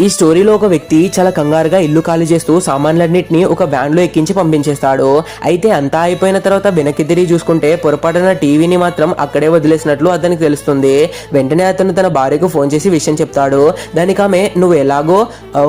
ఈ స్టోరీలో ఒక వ్యక్తి చాలా కంగారుగా ఇల్లు ఖాళీ చేస్తూ సామాన్లన్నింటినీ ఒక వ్యాన్ లో ఎక్కించి పంపించేస్తాడు. అయితే అంతా అయిపోయిన తర్వాత వెనక్కి తిరిగి చూసుకుంటే పొరపాటున టీవీని మాత్రం అక్కడే వదిలేసినట్లు అతనికి తెలుస్తుంది. వెంటనే అతను తన భార్యకు ఫోన్ చేసి విషయం చెప్తాడు. దానికి ఆమె, నువ్వు ఎలాగో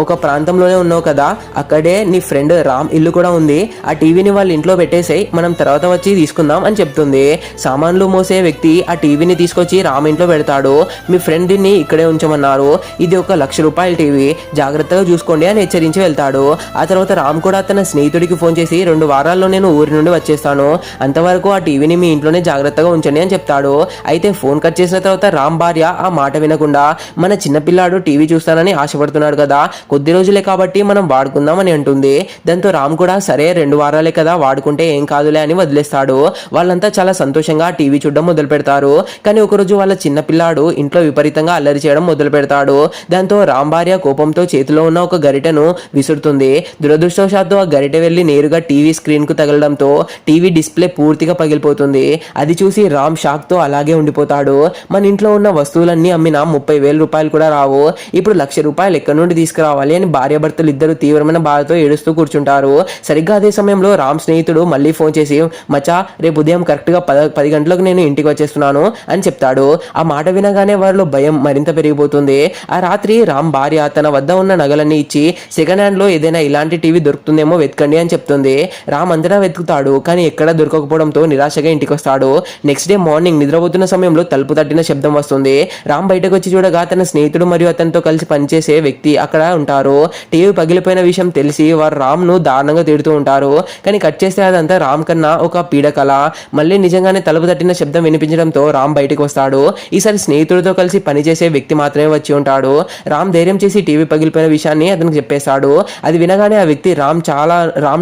ఒక ప్రాంతంలోనే ఉన్నావు కదా, అక్కడే నీ ఫ్రెండ్ రామ్ ఇల్లు కూడా ఉంది, ఆ టీవీని వాళ్ళ ఇంట్లో పెట్టేసాయి, మనం తర్వాత వచ్చి తీసుకుందాం అని చెప్తుంది. సామాన్లు మోసే వ్యక్తి ఆ టీవీని తీసుకొచ్చి రామ్ ఇంట్లో పెడతాడు. మీ ఫ్రెండ్ దీన్ని ఇక్కడే ఉంచమన్నారు, ఇది ఒక ₹1,00,000 టీవీ, జాగ్రత్తగా చూసుకోండి అని హెచ్చరించి వెళ్తాడు. ఆ తర్వాత రామ్ కూడా తన స్నేహితుడికి ఫోన్ చేసి 2 వారాల్లో నేను ఊరి నుండి వచ్చేస్తాను, అంతవరకు ఆ టీవీని మీ ఇంట్లోనే జాగ్రత్తగా ఉంచండి అని చెప్తాడు. అయితే ఫోన్ కట్ చేసిన తర్వాత రామ్ భార్య ఆ మాట వినకుండా, మన చిన్నపిల్లాడు టీవీ చూస్తానని ఆశపడుతున్నాడు కదా, కొద్ది రోజులే కాబట్టి మనం వాడుకుందాం అని అంటుంది. దాంతో రామ్ కూడా సరే 2 వారాలే కదా, వాడుకుంటే ఏం కాదులే అని వదిలేస్తాడు. వాళ్ళంతా చాలా సంతోషంగా టీవీ చూడడం మొదలు పెడతారు. కానీ ఒకరోజు వాళ్ళ చిన్నపిల్లాడు ఇంట్లో విపరీతంగా అల్లరి చేయడం మొదలు పెడతాడు. దాంతో రామ్ భార్య కోపంతో చేతిలో ఉన్న ఒక గరిటెను విసురుతుంది. దురదృష్టవశాత్తు ఆ గరిటె వెళ్లి నేరుగా టీవీ స్క్రీన్ కు తగలడంతో టీవీ డిస్ప్లే పూర్తిగా పగిలిపోతుంది. అది చూసి రామ్ షాక్ తో అలాగే ఉండిపోతాడు. మన ఇంట్లో ఉన్న వస్తువులన్నీ అమ్మినా ₹30,000 కూడా రావు, ఇప్పుడు ₹1,00,000 ఎక్కడి నుండి తీసుకురావాలి అని భార్యాభర్తలు ఇద్దరు తీవ్రమైన బాధతో ఏడుస్తూ కూర్చుంటారు. సరిగ్గా అదే సమయంలో రామ్ స్నేహితుడు మళ్ళీ ఫోన్ చేసి, మచా రేపు ఉదయం కరెక్ట్ గా 10 గంటలకు నేను ఇంటికి వచ్చేస్తున్నాను అని చెప్తాడు. ఆ మాట వినగానే వారిలో భయం మరింత పెరిగిపోతుంది. ఆ రాత్రి రామ్ భార్య తన వద్ద ఉన్న నగలన్నీ ఇచ్చి, సెకండ్ హ్యాండ్ లో ఏదైనా ఇలాంటి టీవీ దొరుకుతుందేమో వెతకండి అని చెప్తుంది. రామ్ అంతటా వెతుకుతాడు, కానీ ఎక్కడా దొరకకపోవడంతో నిరాశగా ఇంటికి వస్తాడు. నెక్స్ట్ డే మార్నింగ్ నిద్రపోతున్న సమయంలో తలుపు తట్టిన శబ్దం వస్తుంది. రామ్ బయటకు వచ్చి చూడగా తన స్నేహితుడు మరియు అతనితో కలిసి పనిచేసే వ్యక్తి అక్కడ ఉంటారు. టీవీ పగిలిపోయిన విషయం తెలిసి వారు రామ్ ను దారుణంగా తిడుతూ ఉంటారు. కానీ కట్ చేస్తే అదంతా రామ్ కన్నా ఒక పీడకల. మళ్ళీ నిజంగానే తలుపు తట్టిన శబ్దం వినిపించడంతో రామ్ బయటకు వస్తాడు. ఈసారి స్నేహితుడితో కలిసి పనిచేసే వ్యక్తి మాత్రమే వచ్చి ఉంటాడు. రామ్ ధైర్యం చేసి టీవీ పగిలిపోయిన విషయాన్ని అతనికి చెప్పేశాడు. అది వినగానే ఆ వ్యక్తి రామ్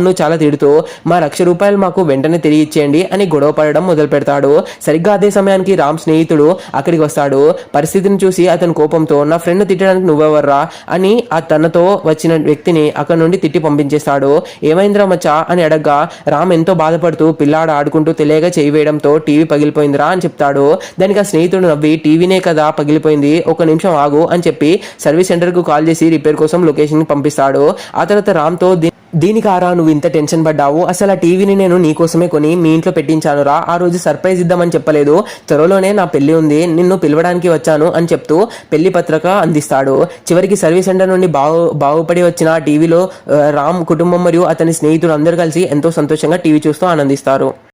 ను చాలా తిడుతూ, మా ₹1,00,000 మాకు వెంటనే తిరిగి ఇచ్చేయండి అని గొడవ పడడం మొదలు పెడతాడు. సరిగ్గా అదే సమయానికి రామ్ స్నేహితుడు అక్కడికి వస్తాడు. పరిస్థితిని చూసి అతని కోపంతో, నా ఫ్రెండ్ తిట్టడానికి నువ్వెవర్రా అని ఆ తనతో వచ్చిన వ్యక్తిని అక్కడి నుండి తిట్టి పంపించేస్తాడు. ఏమైందిరా మచ్చా అని అడగ్గా రామ్ ఎంతో బాధపడుతూ, పిల్లాడు ఆడుకుంటూ తెలియక చేయి వేయడంతో టీవీ పగిలిపోయిందిరా అని చెప్తాడు. దానికి ఆ స్నేహితుడు నవ్వి, టీవీనే కదా పగిలిపోయింది, 1 నిమిషం ఆగు అని చెప్పి సర్వీస్ సెంటర్ కు కాల్ చేసి రిపేర్ కోసం లొకేషన్ పంపిస్తాడు. ఆ తర్వాత రామ్ తో, దీనికారా నువ్వు ఇంత టెన్షన్ పడ్డావు, అసలు ఆ టీవీని నేను నీకోసమే కొని మీ ఇంట్లో పెట్టించానురా, ఆ రోజు సర్ప్రైజ్ ఇద్దామని చెప్పలేదు, త్వరలోనే నా పెళ్లి ఉంది, నిన్ను పిలవడానికి వచ్చాను అని చెప్తూ పెళ్లి పత్రిక అందిస్తాడు. చివరికి సర్వీస్ సెంటర్ నుండి బాగుపడి వచ్చిన టీవీలో రామ్ కుటుంబం మరియు అతని స్నేహితులు అందరూ కలిసి ఎంతో సంతోషంగా టీవీ చూస్తూ ఆనందిస్తారు.